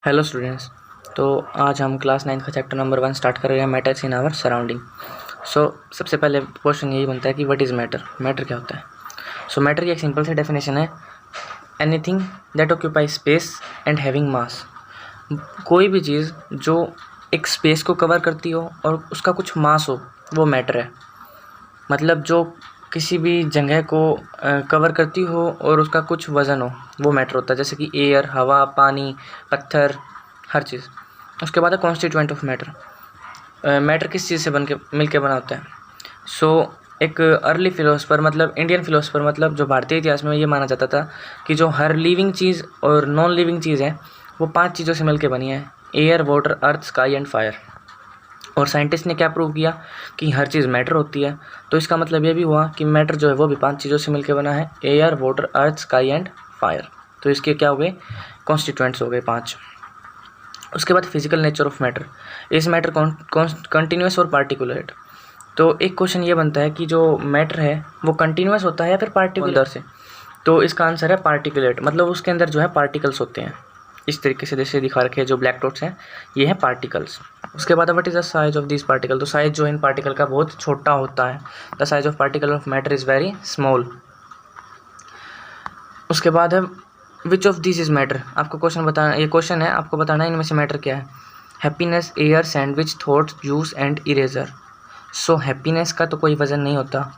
Hello students. तो आज हम क्लास 9 का चैप्टर नंबर 1 स्टार्ट कर रहे हैं, मैटर्स इन आवर सराउंडिंग। सबसे पहले क्वेश्चन यही बनता है कि व्हाट इज़ मैटर। मैटर क्या होता है? मैटर की एक सिंपल सी डेफिनेशन है, anything that occupy space and having mass. कोई भी चीज़ जो एक स्पेस को कवर करती हो और उसका कुछ मास हो, वो मैटर है। मतलब जो किसी भी जगह को कवर करती हो और उसका कुछ वज़न हो, वो मैटर होता है। जैसे कि एयर, हवा, पानी, पत्थर, हर चीज़। उसके बाद है कॉन्स्टिट्यूएंट ऑफ मैटर। मैटर किस चीज़ से बन के मिल के बना होता है? एक अर्ली फिलोसफर, मतलब इंडियन फिलोसफर, मतलब जो भारतीय इतिहास में ये माना जाता था कि जो हर लिविंग चीज़ और नॉन लिविंग चीज़ है वो 5 चीज़ों से मिल के बनी है: air, water, earth, sky and fire. और साइंटिस्ट ने क्या प्रूव किया कि हर चीज़ मैटर होती है। तो इसका मतलब ये भी हुआ कि मैटर जो है वो भी 5 चीज़ों से मिलकर बना है: air, water, earth, sky and fire. तो इसके क्या हो गए? कॉन्स्टिट्यूएंट्स हो गए 5। उसके बाद फिजिकल नेचर ऑफ मैटर। इस मैटर कंटिन्यूस और पार्टिकुलेट। तो एक क्वेश्चन ये बनता है कि जो मैटर है वो कंटिन्यूस होता है या फिर पार्टिकुलर से? तो इसका आंसर है पार्टिकुलेट, मतलब उसके अंदर जो है पार्टिकल्स होते हैं। इस तरीके से जैसे दिखा रखे हैं, जो ब्लैक डॉट्स हैं ये हैं पार्टिकल्स। उसके बाद what is the size of this particle. तो साइज जो इन पार्टिकल का बहुत छोटा होता है। The size of particle of matter is very small. उसके बाद है which of this is matter. आपको क्वेश्चन बताना, ये क्वेश्चन है, आपको बताना है इनमें से मैटर क्या है। Happiness, air, sandwich, thoughts, juice and eraser. Happiness का तो कोई वजन नहीं होता,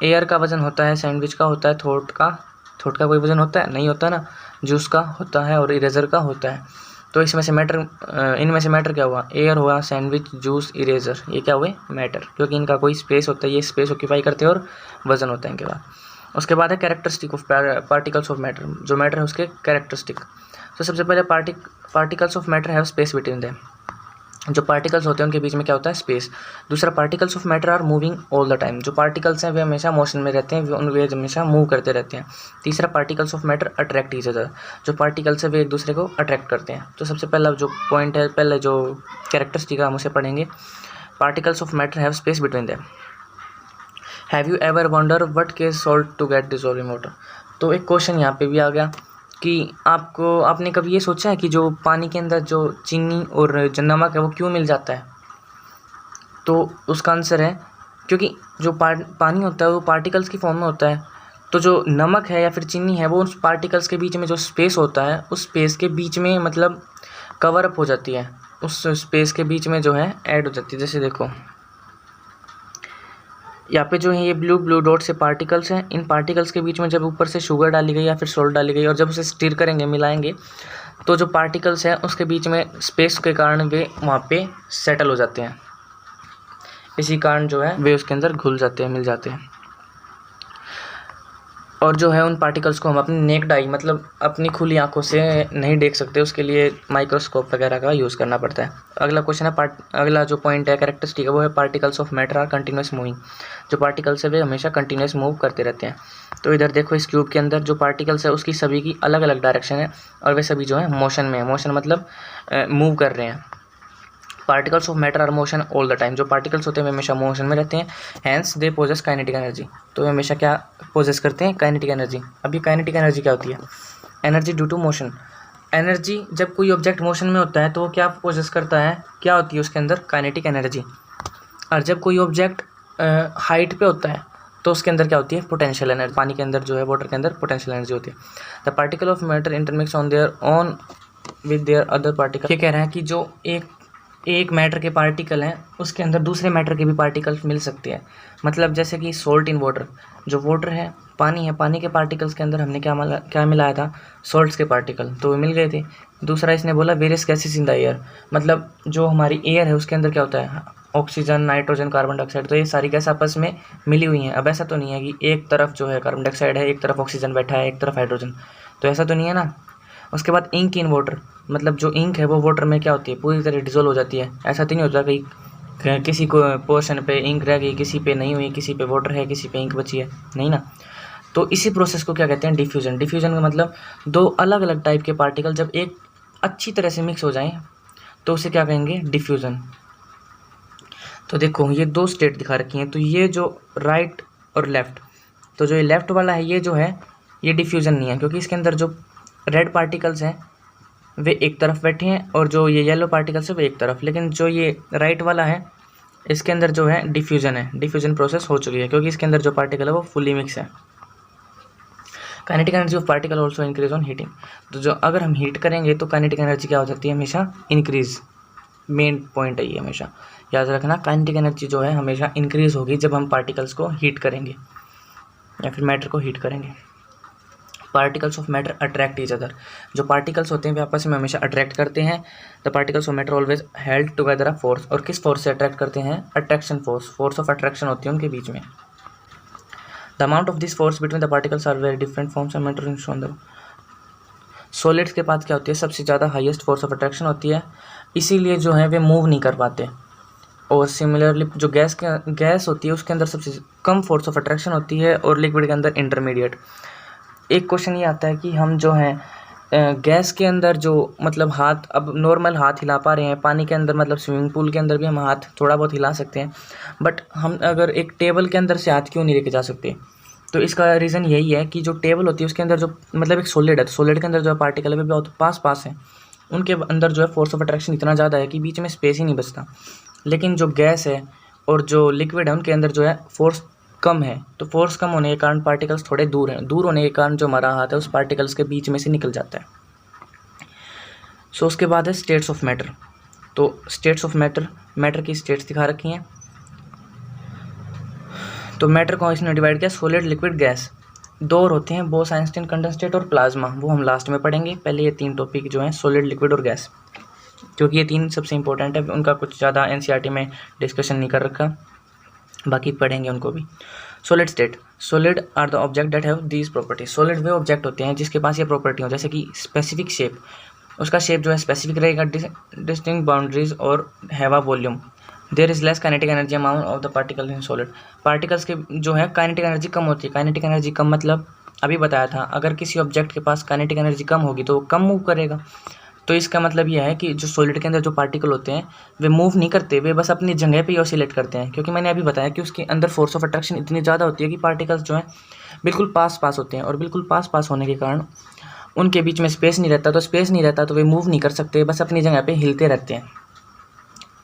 एयर का वजन होता है, सैंडविच का होता है, थॉट का कोई वजन होता है? नहीं होता ना। जूस का होता है और इरेजर का होता है। तो इसमें से मैटर, इनमें से मैटर क्या हुआ? एयर हुआ, सैंडविच, जूस, इरेजर, ये क्या हुए? मैटर, क्योंकि इनका कोई स्पेस होता है, ये स्पेस ऑक्यूपाई करते हैं और वजन होता है इनके बाद। उसके बाद है characteristic of particles of matter. जो मैटर है उसके कैरेक्टरिस्टिक। तो सबसे पहले particles of matter have space between them. जो पार्टिकल्स होते हैं उनके बीच में क्या होता है? स्पेस। दूसरा, particles of matter are moving all the time. जो पार्टिकल्स हैं वे हमेशा मोशन में रहते हैं, वे हमेशा मूव करते रहते हैं। तीसरा, particles of matter attract each other. जो पार्टिकल्स हैं वे एक दूसरे को अट्रैक्ट करते हैं। तो सबसे पहला जो पॉइंट है, पहले जो कैरेक्टरिस्टिक हम उसे पढ़ेंगे। Particles of matter have space between them. Have you ever wonder what case salt to get dissolve in water. तो एक क्वेश्चन यहाँ पे भी आ गया कि आपने कभी ये सोचा है कि जो पानी के अंदर जो चीनी और जो नमक है वो क्यों मिल जाता है? तो उसका आंसर है क्योंकि जो पानी होता है वो पार्टिकल्स की फॉर्म में होता है। तो जो नमक है या फिर चीनी है वो उस पार्टिकल्स के बीच में जो स्पेस होता है उस स्पेस के बीच में मतलब कवर अप हो जाती है, उस स्पेस के बीच में जो है ऐड हो जाती है। जैसे देखो यहाँ पे जो है ये ब्लू ब्लू डॉट से पार्टिकल्स हैं। इन पार्टिकल्स के बीच में जब ऊपर से शुगर डाली गई या फिर सॉल्ट डाली गई और जब उसे स्टिर करेंगे, मिलाएंगे, तो जो पार्टिकल्स हैं उसके बीच में स्पेस के कारण वे वहाँ पे सेटल हो जाते हैं। इसी कारण जो है वे उसके अंदर घुल जाते हैं, मिल जाते हैं। और जो है उन पार्टिकल्स को हम अपनी नेक्ड आई, मतलब अपनी खुली आंखों से नहीं देख सकते, उसके लिए माइक्रोस्कोप वगैरह का यूज़ करना पड़ता है। अगला क्वेश्चन है अगला जो पॉइंट है कैरेक्टरिस्टिक है वो है particles of matter are continuous moving. जो पार्टिकल्स है वे हमेशा कंटिन्यूस मूव करते रहते हैं। तो इधर देखो इस क्यूब के अंदर जो पार्टिकल्स है उसकी सभी की अलग अलग डायरेक्शन है और वे सभी जो है मोशन में है। मोशन मतलब मूव कर रहे हैं। Particles of matter are motion all the time. जो पार्टिकल्स होते हैं वे हमेशा मोशन में रहते हैं। Hence they possess kinetic energy. तो वे हमेशा क्या पोजेस करते हैं? Kinetic energy. अब ये काइनेटिक एनर्जी क्या होती है? Energy due to motion. Energy, जब कोई ऑब्जेक्ट मोशन में होता है तो वो क्या पोजेस करता है? क्या होती है उसके अंदर? Kinetic energy. और जब कोई ऑब्जेक्ट हाइट पे होता है तो उसके अंदर क्या होती है? Potential energy. पानी के अंदर जो है, वाटर के अंदर पोटेंशियल एनर्जी होती है। The particle of matter intermix on their own with their other particle. ये कह रहे हैं कि जो एक मैटर के पार्टिकल हैं उसके अंदर दूसरे मैटर के भी पार्टिकल्स मिल सकते हैं। मतलब जैसे कि सॉल्ट इन वाटर, जो वाटर है, पानी है, पानी के पार्टिकल्स के अंदर हमने क्या मिलाया था? सॉल्ट्स के पार्टिकल, तो वो मिल गए थे। दूसरा इसने बोला various gases in the air, मतलब जो हमारी एयर है उसके अंदर क्या होता है? Oxygen, nitrogen, carbon dioxide. तो ये सारी गैस आपस में मिली हुई हैं। अब ऐसा तो नहीं है कि एक तरफ जो है कार्बन डाइऑक्साइड है, एक तरफ ऑक्सीजन बैठा है, एक तरफ हाइड्रोजन, तो ऐसा तो नहीं है ना। उसके बाद इंक इन वाटर, मतलब जो इंक है वो वाटर में क्या होती है? पूरी तरह डिजोल्व हो जाती है। ऐसा तो नहीं होता कि किसी को पोर्शन पे इंक रह गई, किसी पे नहीं हुई, किसी पे वाटर है, किसी पे इंक बची है, नहीं ना। तो इसी प्रोसेस को क्या कहते हैं? डिफ्यूजन। डिफ्यूजन का मतलब दो अलग अलग टाइप के पार्टिकल जब एक अच्छी तरह से मिक्स हो जाएं तो उसे क्या कहेंगे? डिफ्यूजन। तो देखो ये दो स्टेट दिखा रखी हैं, तो ये जो राइट और लेफ्ट, तो जो ये लेफ्ट वाला है ये जो है ये डिफ्यूजन नहीं है, क्योंकि इसके अंदर जो रेड पार्टिकल्स हैं वे एक तरफ बैठे हैं और जो ये येलो पार्टिकल्स है वो एक तरफ, लेकिन जो ये राइट वाला है इसके अंदर जो है डिफ्यूजन है, डिफ्यूजन प्रोसेस हो चुकी है क्योंकि इसके अंदर जो पार्टिकल है वो फुली मिक्स है। Kinetic energy of particle also increase on heating. तो जो अगर हम हीट करेंगे तो काइनेटिक एनर्जी क्या हो सकती है, हमेशा इंक्रीज। मेन पॉइंट है ये, हमेशा याद रखना, काइनेटिक एनर्जी जो है हमेशा इंक्रीज होगी जब हम पार्टिकल्स को हीट करेंगे या फिर मैटर को हीट करेंगे। Particles of matter attract each other. जो पार्टिकल्स होते हैं वे आपस में हमेशा अट्रैक्ट करते हैं। The particles of matter always held together a force. और किस फोर्स से अट्रैक्ट करते हैं, attraction force, force of attraction होती है उनके बीच में। The amount of this force between the particles are very different forms of matter shown the. Solids के पास क्या होती है, सबसे ज़्यादा हाईएस्ट फोर्स ऑफ अट्रैक्शन होती है, इसीलिए जो है वे मूव नहीं कर पाते। और सिमिलरली जो गैस होती है उसके अंदर सबसे कम फोर्स ऑफ अट्रैक्शन होती है और लिक्विड के अंदर इंटरमीडिएट। एक क्वेश्चन ये आता है कि हम जो है गैस के अंदर जो मतलब हाथ, अब नॉर्मल हाथ हिला पा रहे हैं, पानी के अंदर मतलब स्विमिंग पूल के अंदर भी हम हाथ थोड़ा बहुत हिला सकते हैं, बट हम अगर एक टेबल के अंदर से हाथ क्यों नहीं लेके जा सकते। तो इसका रीज़न यही है कि जो टेबल होती है उसके अंदर जो मतलब एक सॉलिड है, तो सॉलिड के अंदर जो पार्टिकल है वे बहुत पास है, उनके अंदर जो है फोर्स ऑफ अट्रैक्शन इतना ज़्यादा है कि बीच में स्पेस ही नहीं बचता। लेकिन जो गैस है और जो लिक्विड है उनके अंदर जो है फोर्स कम है, तो फोर्स कम होने के कारण पार्टिकल्स थोड़े दूर हैं, दूर होने के कारण जो हमारा हाथ है उस पार्टिकल्स के बीच में से निकल जाता है। सो उसके बाद है स्टेट्स ऑफ मैटर। तो स्टेट्स ऑफ मैटर की स्टेट्स दिखा रखी हैं। तो मैटर को इसने डिवाइड किया, सॉलिड, लिक्विड, गैस। दो और होते हैं, बोस, आइंस्टीन, कंडेंसेट और प्लाज्मा, वो हम लास्ट में पढ़ेंगे। पहले ये तीन टॉपिक जो हैं, सॉलिड, लिक्विड और गैस, क्योंकि ये तीन सबसे इंपॉर्टेंट है, उनका कुछ ज़्यादा एनसीईआरटी में डिस्कशन नहीं कर रखा, बाकी पढ़ेंगे उनको भी। Solid state, solid are the object that have these properties. Solid वे ऑब्जेक्ट होते हैं जिसके पास ये प्रॉपर्टी हो, जैसे कि स्पेसिफिक शेप, उसका शेप जो है स्पेसिफिक रहेगा, डिस्टिंक्ट बाउंड्रीज और have a volume. There is less kinetic energy amount of the particle in solid. Particles के जो है काइनेटिक एनर्जी कम होती है। काइनेटिक एनर्जी कम मतलब अभी बताया था, अगर किसी ऑब्जेक्ट के पास काइनेटिक एनर्जी कम होगी तो वो कम मूव करेगा। तो इसका मतलब यह है कि जो सॉलिड के अंदर जो पार्टिकल होते हैं वे मूव नहीं करते, वे बस अपनी जगह पे ही ऑसिलेट करते हैं, क्योंकि मैंने अभी बताया कि उसके अंदर फोर्स ऑफ अट्रैक्शन इतनी ज़्यादा होती है कि पार्टिकल्स जो हैं बिल्कुल पास होते हैं, और बिल्कुल पास होने के कारण उनके बीच में स्पेस नहीं रहता, तो स्पेस नहीं रहता तो वे मूव नहीं कर सकते, बस अपनी जगह पे हिलते रहते हैं।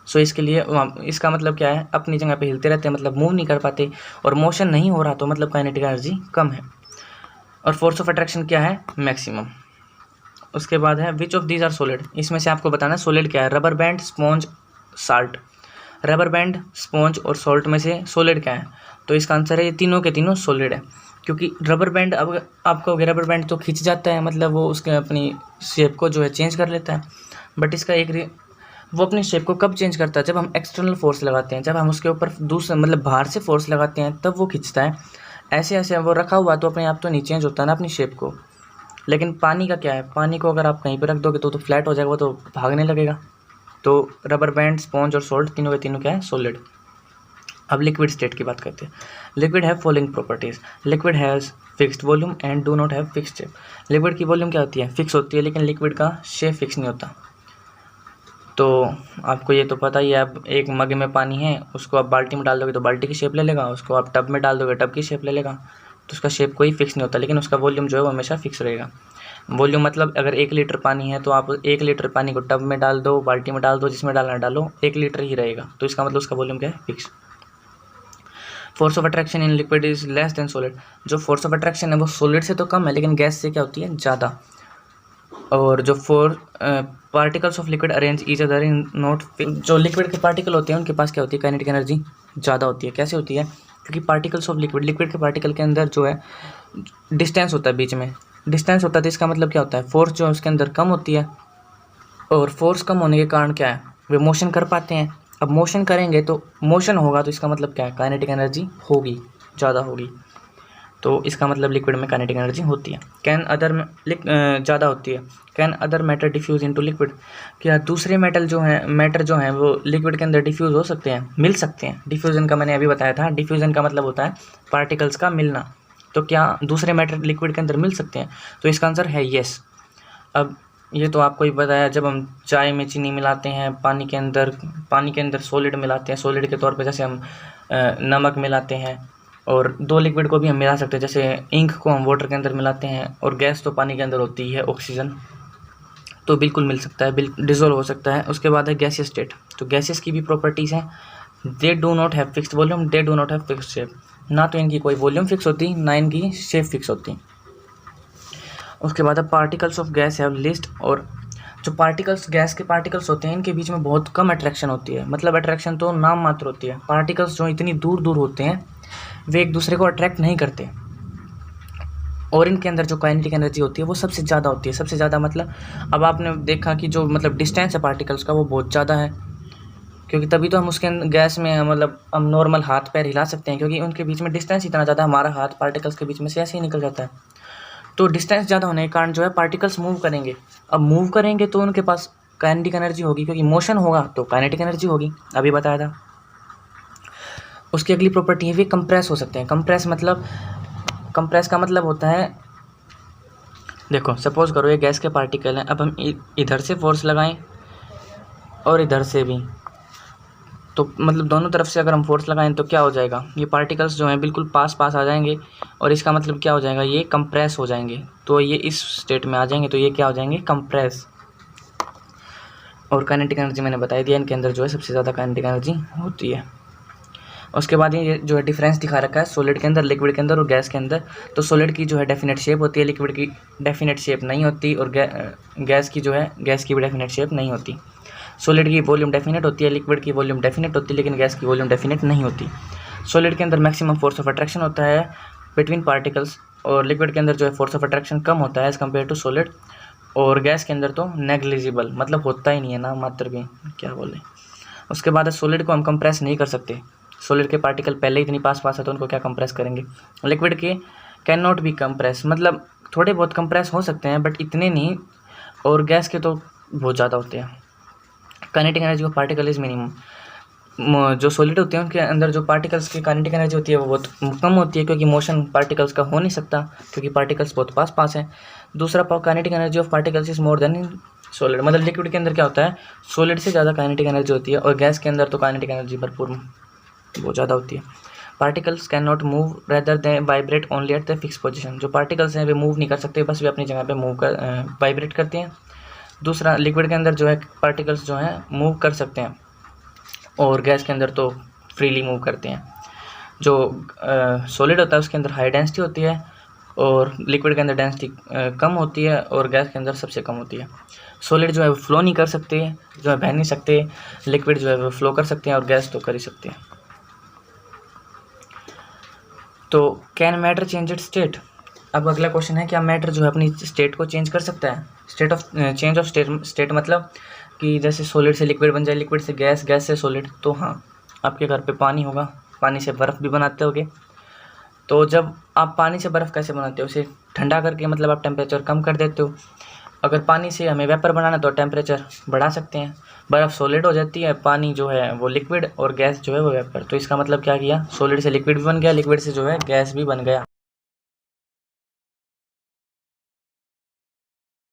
सो इसके लिए इसका मतलब क्या है, अपनी जगह पे हिलते रहते हैं मतलब मूव नहीं कर पाते, और मोशन नहीं हो रहा तो मतलब काइनेटिक एनर्जी कम है। और फोर्स ऑफ अट्रैक्शन क्या है, मैक्सिमम। उसके बाद है which of these are solid. इसमें से आपको बताना सॉलिड क्या है, rubber band, sponge, salt. Rubber band, sponge और सॉल्ट में से सॉलिड क्या है, तो इसका आंसर है ये तीनों के तीनों सॉलिड है। क्योंकि रबर बैंड, अब आपको रबर बैंड तो खिंच जाता है, मतलब वो उसके अपनी शेप को जो है चेंज कर लेता है, बट इसका वो अपनी शेप को कब चेंज करता है, जब हम एक्सटर्नल फोर्स लगाते हैं, जब हम उसके ऊपर दूसरा मतलब बाहर से फोर्स लगाते हैं तब वो खिंचता है। ऐसे वो रखा हुआ तो अपने आप तो नहीं चेंज होता ना अपनी शेप को। लेकिन पानी का क्या है, पानी को अगर आप कहीं पर रख दोगे तो फ्लैट हो जाएगा, वो तो भागने लगेगा। तो रबर बैंड, स्पॉन्ज और सॉल्ट तीनों के तीनों क्या है, सॉलिड। अब लिक्विड स्टेट की बात करते हैं। Liquid have following properties. Liquid has fixed volume and do not have fixed shape. Liquid की वॉल्यूम क्या होती है, फिक्स होती है, लेकिन लिक्विड का शेप फिक्स नहीं होता। तो आपको ये तो पता ही है, अब एक मग में पानी है, उसको आप बाल्टी में डाल दोगे तो बाल्टी की शेप ले लेगा, उसको आप टब में डाल दोगे टब की शेप ले लेगा, तो उसका शेप कोई फिक्स नहीं होता, लेकिन उसका वॉल्यूम जो है वो हमेशा फिक्स रहेगा। वॉल्यूम मतलब अगर 1 लीटर पानी है तो आप 1 लीटर पानी को टब में डाल दो, बाल्टी में डाल दो, जिसमें डालना डालो, 1 लीटर ही रहेगा, तो इसका मतलब उसका वॉल्यूम क्या है, fix. Force of attraction in liquid is less than solid. जो फोर्स ऑफ अट्रैक्शन है वो सॉलिड से तो कम है, लेकिन गैस से क्या होती है, ज़्यादा। और जो particles of liquid arrange each other in note. जो लिक्विड के पार्टिकल होते हैं उनके पास क्या होती है, काइनेटिक एनर्जी ज़्यादा होती है। कैसे होती है, क्योंकि पार्टिकल्स ऑफ लिक्विड के पार्टिकल के अंदर जो है डिस्टेंस होता है, बीच में डिस्टेंस होता है, तो इसका मतलब क्या होता है, फोर्स जो है उसके अंदर कम होती है, और फोर्स कम होने के कारण क्या है, वे मोशन कर पाते हैं। अब मोशन करेंगे तो मोशन होगा, तो इसका मतलब क्या है, काइनेटिक एनर्जी होगी, ज़्यादा होगी, तो इसका मतलब लिक्विड में काइनेटिक एनर्जी होती है। कैन अदर ज़्यादा होती है। Can other matter diffuse into liquid. क्या दूसरे मैटर जो हैं वो लिक्विड के अंदर डिफ्यूज़ हो सकते हैं, मिल सकते हैं। डिफ्यूज़न का मैंने अभी बताया था, डिफ्यूज़न का मतलब होता है पार्टिकल्स का मिलना। तो क्या दूसरे मैटर लिक्विड के अंदर मिल सकते हैं, तो इसका आंसर है येस। अब ये तो आपको ही बताया, जब हम चाय में चीनी मिलाते हैं, पानी के अंदर सॉलिड मिलाते हैं, सॉलिड के तौर पे जैसे हम नमक मिलाते हैं, और 2 लिक्विड को भी हम मिला सकते हैं, जैसे इंक को हम वाटर के अंदर मिलाते हैं, और गैस तो पानी के अंदर होती है, ऑक्सीजन। तो बिल्कुल मिल सकता है, डिसॉल्व हो सकता है। उसके बाद है गैसियस स्टेट। तो गैसेस की भी प्रॉपर्टीज़ हैं, they do not have fixed volume, they do not have fixed shape. ना तो इनकी कोई वॉल्यूम फिक्स होती, ना इनकी शेप फिक्स होती। उसके बाद है particles of guys have list. और जो पार्टिकल्स, गैस के पार्टिकल्स होते हैं, इनके बीच में बहुत कम अट्रैक्शन होती है। मतलब अट्रैक्शन तो नाम मात्र होती है। पार्टिकल्स जो इतनी दूर दूर होते हैं वे एक दूसरे को अट्रैक्ट नहीं करते। और इनके अंदर जो काइनेटिक एनर्जी होती है वो सबसे ज़्यादा होती है। सबसे ज़्यादा मतलब अब आपने देखा कि जो मतलब डिस्टेंस है पार्टिकल्स का वो बहुत ज़्यादा है, क्योंकि तभी तो हम उसके गैस में मतलब हम नॉर्मल हाथ पैर हिला सकते हैं, क्योंकि उनके बीच में डिस्टेंस इतना ज़्यादा, हमारा हाथ पार्टिकल्स के बीच में से ऐसे ही निकल जाता है। तो डिस्टेंस ज़्यादा होने के कारण जो है पार्टिकल्स मूव करेंगे। अब मूव करेंगे तो उनके पास काइनेटिक एनर्जी होगी, क्योंकि मोशन होगा तो काइनेटिक एनर्जी होगी, अभी बताया था। उसकी अगली प्रॉपर्टी है वे कंप्रेस हो सकते हैं। कंप्रेस का मतलब होता है, देखो सपोज करो ये गैस के पार्टिकल हैं, अब हम इधर से फोर्स लगाएं और इधर से भी, तो मतलब दोनों तरफ से अगर हम फोर्स लगाएं तो क्या हो जाएगा, ये पार्टिकल्स जो हैं बिल्कुल पास पास आ जाएंगे और इसका मतलब क्या हो जाएगा, ये कंप्रेस हो जाएंगे। तो ये इस स्टेट में आ जाएंगे तो ये क्या हो जाएंगे, कंप्रेस। और काइनेटिक एनर्जी मैंने बता दिया, इनके अंदर जो है सबसे ज़्यादा काइनेटिक एनर्जी होती है। उसके बाद ये जो है डिफरेंस दिखा रखा है सॉलिड के अंदर, लिक्विड के अंदर और गैस के अंदर। तो सॉलिड की जो है डेफिनेट शेप होती है, लिक्विड की डेफिनेट शेप नहीं होती, और गैस की जो है गैस की भी डेफिनेट शेप नहीं होती। सॉलिड की वॉल्यूम डेफिनेट होती है, लिक्विड की वॉल्यूम डेफिनेट होती है, लेकिन गैस की वॉल्यूम डेफिनेट नहीं होती। सॉलिड के अंदर मैक्सिमम फोर्स ऑफ अट्रैक्शन होता है बिटवीन पार्टिकल्स, और लिक्विड के अंदर जो है फोर्स ऑफ अट्रैक्शन कम होता है एज़ कम्पेयर टू सॉलिड, और गैस के अंदर तो नेग्लिजिबल, मतलब होता ही नहीं है ना, मात्र भी क्या बोले। उसके बाद सॉलिड को हम कंप्रेस नहीं कर सकते, सॉलिड के पार्टिकल पहले ही इतनी पास पास है तो उनको क्या कंप्रेस करेंगे। लिक्विड के कैन नॉट बी कंप्रेस, मतलब थोड़े बहुत कंप्रेस हो सकते हैं बट इतने नहीं, और गैस के तो बहुत ज़्यादा होते हैं। Kinetic energy of particle is minimum. जो सॉलिड होते हैं उनके अंदर जो पार्टिकल्स की काइनेटिक एनर्जी होती है वो बहुत कम होती है, क्योंकि मोशन पार्टिकल्स का हो नहीं सकता, क्योंकि पार्टिकल्स बहुत पास पास हैं। दूसरा kinetic energy of particles is more then in solid. मतलब लिक्विड के अंदर क्या होता है, सॉलिड से ज़्यादा काइनेटिक एनर्जी होती है, और गैस के अंदर तो काइनेटिक एनर्जी भरपूर बहुत ज़्यादा होती है। Particles can not move rather they vibrate only at the fix position. जो पार्टिकल्स हैं वे मूव नहीं कर सकते, बस वे अपनी जगह पे वाइब्रेट करते हैं। दूसरा लिक्विड के अंदर जो है पार्टिकल्स जो हैं मूव कर सकते हैं, और गैस के अंदर तो फ्रीली मूव करते हैं। जो सॉलिड होता है उसके अंदर हाई डेंसिटी होती है, और लिक्विड के अंदर डेंसिटी कम होती है, और गैस के अंदर सबसे कम होती है। सॉलिड जो है वो फ्लो नहीं कर सकते, जो है बह नहीं सकते, लिक्विड जो है वो फ्लो कर सकते हैं, और गैस तो कर ही सकते हैं। तो can matter change it state. अब अगला क्वेश्चन है, क्या मैटर जो है अपनी स्टेट को चेंज कर सकता है। चेंज ऑफ स्टेट मतलब कि जैसे सॉलिड से लिक्विड बन जाए, लिक्विड से गैस, गैस से सॉलिड। तो हाँ, आपके घर पे पानी होगा, पानी से बर्फ़ भी बनाते होगे। तो जब आप पानी से बर्फ़ कैसे बनाते हो, उसे ठंडा करके, मतलब आप टेम्परेचर कम कर देते हो। अगर पानी से हमें वेपर बनाना तो टेम्परेचर बढ़ा सकते हैं, बर्फ़ सॉलिड हो जाती है, पानी जो है वो लिक्विड, और गैस जो है वो वेपर। तो इसका मतलब क्या किया, सॉलिड से लिक्विड भी बन गया, लिक्विड से जो है गैस भी बन गया।